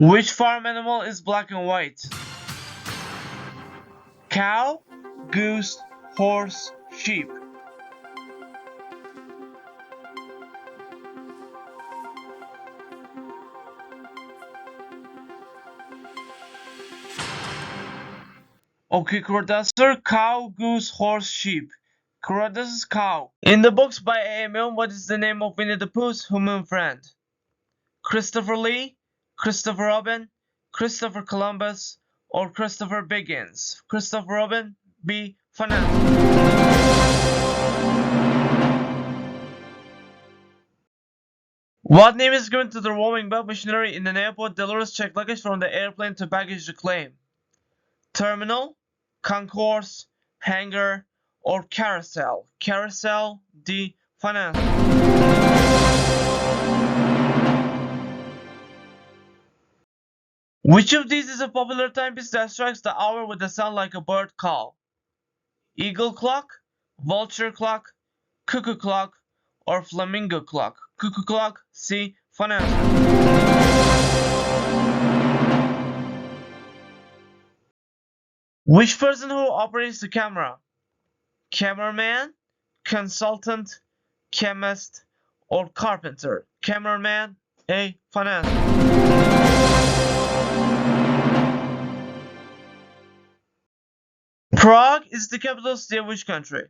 Which farm animal is black and white? Cow, goose, horse, sheep. Okay, correct answer. Cow, goose, horse, sheep. Correct answer is cow. In the books by A.M. Milne, what is the name of Winnie the Pooh's human friend? Christopher Lee, Christopher Robin, Christopher Columbus, or Christopher Biggins? Christopher Robin, B. Finance. What name is given to the rolling belt machinery in an airport delivers checked luggage from the airplane to baggage reclaim? Terminal, concourse, hangar, or carousel? Carousel, D. Finance. Which of these is a popular timepiece that strikes the hour with the sound like a bird call? Eagle clock, vulture clock, cuckoo clock, or flamingo clock? Cuckoo clock, C. Finance. Which person who operates the camera? Cameraman, consultant, chemist, or carpenter? Cameraman, A. Finance. Prague is the capital city of which country?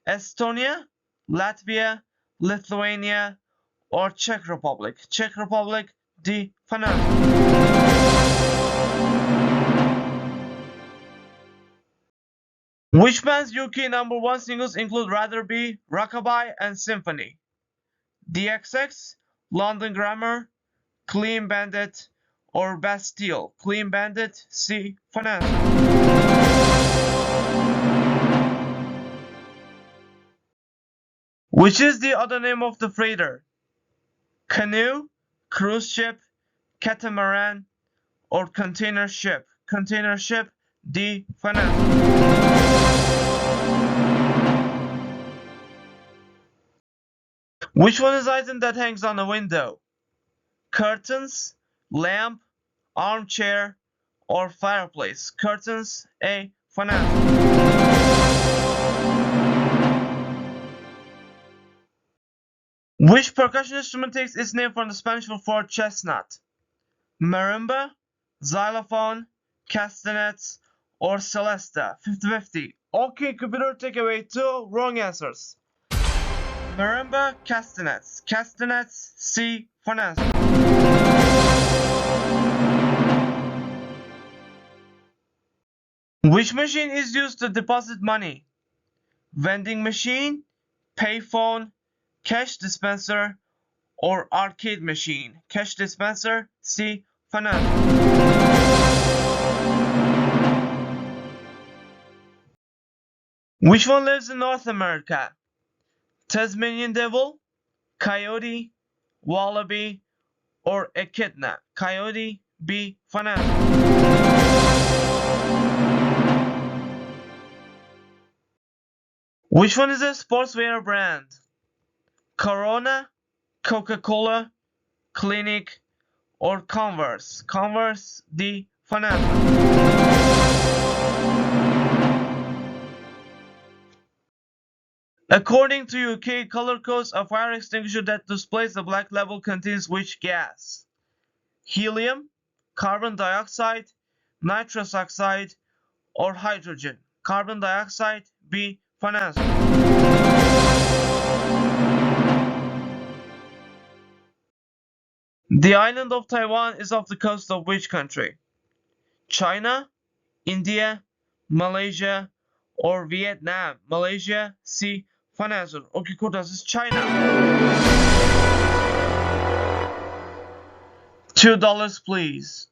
Estonia, Latvia, Lithuania, or Czech Republic? Czech Republic, D. Finance. Which band's UK #1 singles include Rather Be, Rockabye, and Symphony? DXX, London Grammar, Clean Bandit, or Bastille? Clean Bandit, C. Finance. Which is the other name of the freighter? Canoe, cruise ship, catamaran, or container ship? Container ship, D. Finance. Which one is item that hangs on a window? Curtains, lamp, armchair, or fireplace? Curtains, A. Finance. Which percussion instrument takes its name from the Spanish word for chestnut? Marimba, xylophone, castanets, or celesta? 50-50. Okay, computer, take away 2 wrong answers. Marimba, castanets. Castanets, C. Finance. Which machine is used to deposit money? Vending machine, payphone, cash dispenser, or arcade machine? Cash dispenser, C. Finance. Which one lives in North America? Tasmanian devil, coyote, wallaby, or echidna? Coyote, B. Finance. Which one is a sportswear brand? Corona, Coca-Cola, Clinique, or Converse? Converse, D. Finance. According to UK color codes, a fire extinguisher that displays the black label contains which gas? Helium, carbon dioxide, nitrous oxide, or hydrogen? Carbon dioxide, B. Finance. The island of Taiwan is off the coast of which country? China, India, Malaysia, or Vietnam? Malaysia, C. Finance. Okay, cool. This is China. $2, please.